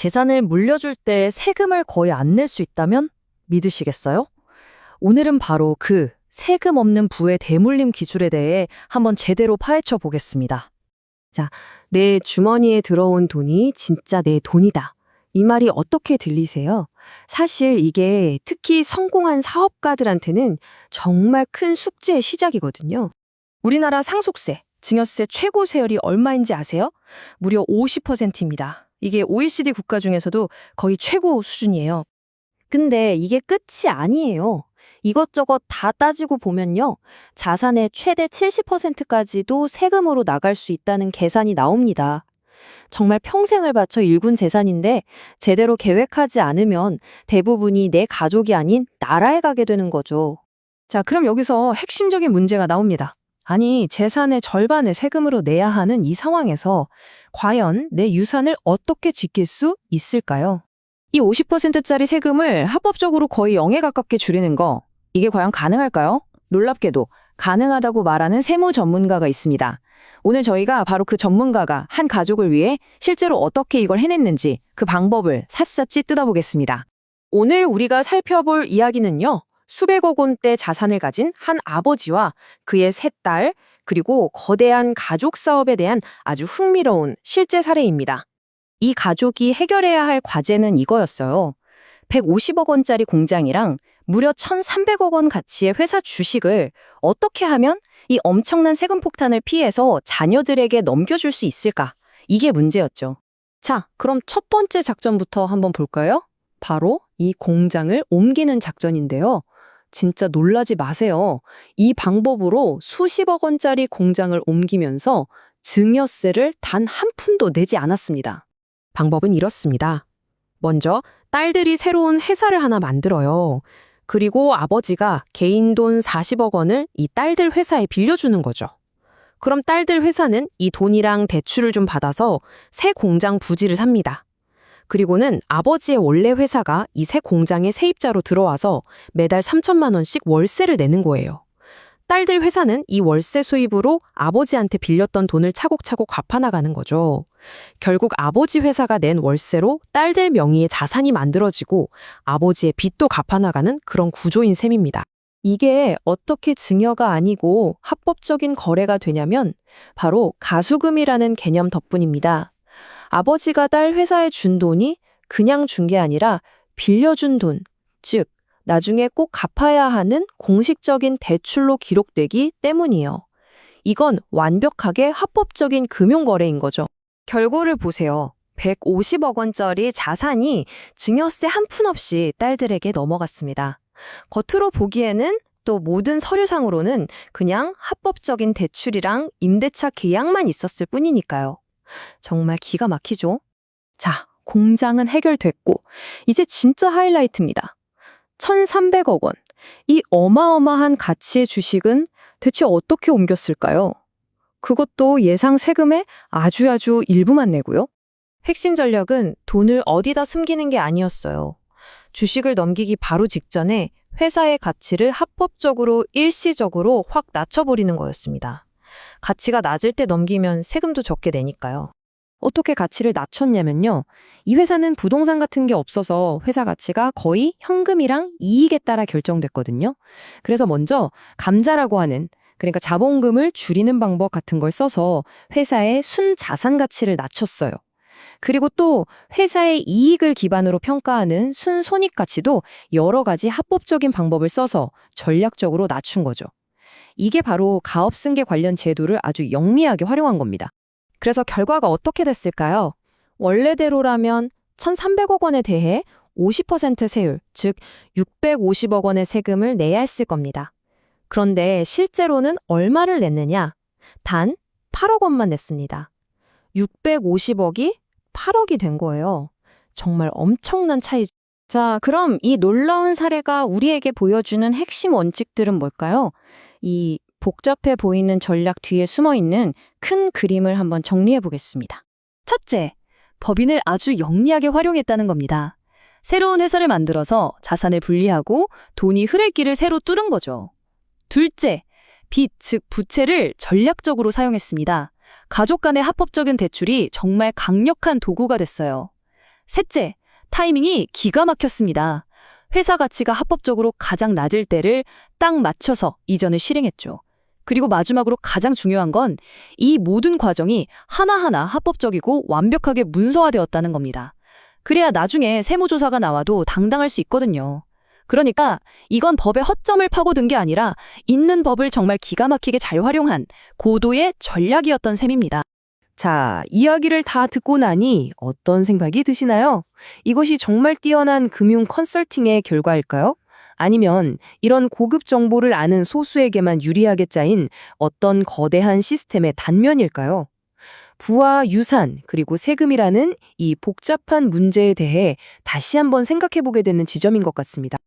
재산을 물려줄 때 세금을 거의 안 낼 수 있다면 믿으시겠어요? 오늘은 바로 그 세금 없는 부의 대물림 기술에 대해 한번 제대로 파헤쳐 보겠습니다. 자, 내 주머니에 들어온 돈이 진짜 내 돈이다. 이 말이 어떻게 들리세요? 사실 이게 특히 성공한 사업가들한테는 정말 큰 숙제의 시작이거든요. 우리나라 상속세, 증여세 최고 세율이 얼마인지 아세요? 무려 50%입니다. 이게 OECD 국가 중에서도 거의 최고 수준이에요. 근데 이게 끝이 아니에요. 이것저것 다 따지고 보면요. 자산의 최대 70%까지도 세금으로 나갈 수 있다는 계산이 나옵니다. 정말 평생을 바쳐 일군 재산인데 제대로 계획하지 않으면 대부분이 내 가족이 아닌 나라에 가게 되는 거죠. 자, 그럼 여기서 핵심적인 문제가 나옵니다. 아니, 재산의 절반을 세금으로 내야 하는 이 상황에서 과연 내 유산을 어떻게 지킬 수 있을까요? 이 50%짜리 세금을 합법적으로 거의 0에 가깝게 줄이는 거, 이게 과연 가능할까요? 놀랍게도 가능하다고 말하는 세무 전문가가 있습니다. 오늘 저희가 바로 그 전문가가 한 가족을 위해 실제로 어떻게 이걸 해냈는지 그 방법을 샅샅이 뜯어보겠습니다. 오늘 우리가 살펴볼 이야기는요. 수백억 원대 자산을 가진 한 아버지와 그의 세 딸, 그리고 거대한 가족 사업에 대한 아주 흥미로운 실제 사례입니다. 이 가족이 해결해야 할 과제는 이거였어요. 150억 원짜리 공장이랑 무려 1,300억 원 가치의 회사 주식을 어떻게 하면 이 엄청난 세금 폭탄을 피해서 자녀들에게 넘겨줄 수 있을까? 이게 문제였죠. 자, 그럼 첫 번째 작전부터 한번 볼까요? 바로 이 공장을 옮기는 작전인데요. 진짜 놀라지 마세요. 이 방법으로 수십억 원짜리 공장을 옮기면서 증여세를 단 한 푼도 내지 않았습니다. 방법은 이렇습니다. 먼저 딸들이 새로운 회사를 하나 만들어요. 그리고 아버지가 개인 돈 40억 원을 이 딸들 회사에 빌려주는 거죠. 그럼 딸들 회사는 이 돈이랑 대출을 좀 받아서 새 공장 부지를 삽니다. 그리고는 아버지의 원래 회사가 이 새 공장의 세입자로 들어와서 매달 3천만 원씩 월세를 내는 거예요. 딸들 회사는 이 월세 수입으로 아버지한테 빌렸던 돈을 차곡차곡 갚아나가는 거죠. 결국 아버지 회사가 낸 월세로 딸들 명의의 자산이 만들어지고 아버지의 빚도 갚아나가는 그런 구조인 셈입니다. 이게 어떻게 증여가 아니고 합법적인 거래가 되냐면 바로 가수금이라는 개념 덕분입니다. 아버지가 딸 회사에 준 돈이 그냥 준 게 아니라 빌려준 돈, 즉 나중에 꼭 갚아야 하는 공식적인 대출로 기록되기 때문이에요. 이건 완벽하게 합법적인 금융거래인 거죠. 결과를 보세요. 150억 원짜리 자산이 증여세 한 푼 없이 딸들에게 넘어갔습니다. 겉으로 보기에는 또 모든 서류상으로는 그냥 합법적인 대출이랑 임대차 계약만 있었을 뿐이니까요. 정말 기가 막히죠? 자, 공장은 해결됐고 이제 진짜 하이라이트입니다. 1,300억 원. 이 어마어마한 가치의 주식은 대체 어떻게 옮겼을까요? 그것도 예상 세금의 아주 일부만 내고요. 핵심 전략은 돈을 어디다 숨기는 게 아니었어요. 주식을 넘기기 바로 직전에 회사의 가치를 합법적으로 일시적으로 확 낮춰버리는 거였습니다. 가치가 낮을 때 넘기면 세금도 적게 내니까요. 어떻게 가치를 낮췄냐면요. 이 회사는 부동산 같은 게 없어서 회사 가치가 거의 현금이랑 이익에 따라 결정됐거든요. 그래서 먼저 감자라고 하는, 그러니까 자본금을 줄이는 방법 같은 걸 써서 회사의 순자산 가치를 낮췄어요. 그리고 또 회사의 이익을 기반으로 평가하는 순손익 가치도 여러 가지 합법적인 방법을 써서 전략적으로 낮춘 거죠. 이게 바로 가업승계 관련 제도를 아주 영리하게 활용한 겁니다. 그래서 결과가 어떻게 됐을까요? 원래대로라면 1,300억 원에 대해 50% 세율, 즉 650억 원의 세금을 내야 했을 겁니다. 그런데 실제로는 얼마를 냈느냐? 단 8억 원만 냈습니다. 650억이 8억이 된 거예요. 정말 엄청난 차이죠. 자, 그럼 이 놀라운 사례가 우리에게 보여주는 핵심 원칙들은 뭘까요? 이 복잡해 보이는 전략 뒤에 숨어있는 큰 그림을 한번 정리해 보겠습니다. 첫째, 법인을 아주 영리하게 활용했다는 겁니다. 새로운 회사를 만들어서 자산을 분리하고 돈이 흐를 길을 새로 뚫은 거죠. 둘째, 빚, 즉 부채를 전략적으로 사용했습니다. 가족 간의 합법적인 대출이 정말 강력한 도구가 됐어요. 셋째, 타이밍이 기가 막혔습니다. 회사 가치가 합법적으로 가장 낮을 때를 딱 맞춰서 이전을 실행했죠. 그리고 마지막으로 가장 중요한 건 이 모든 과정이 하나하나 합법적이고 완벽하게 문서화되었다는 겁니다. 그래야 나중에 세무조사가 나와도 당당할 수 있거든요. 그러니까 이건 법의 허점을 파고든 게 아니라 있는 법을 정말 기가 막히게 잘 활용한 고도의 전략이었던 셈입니다. 자, 이야기를 다 듣고 나니 어떤 생각이 드시나요? 이것이 정말 뛰어난 금융 컨설팅의 결과일까요? 아니면 이런 고급 정보를 아는 소수에게만 유리하게 짜인 어떤 거대한 시스템의 단면일까요? 부와 유산, 그리고 세금이라는 이 복잡한 문제에 대해 다시 한번 생각해 보게 되는 지점인 것 같습니다.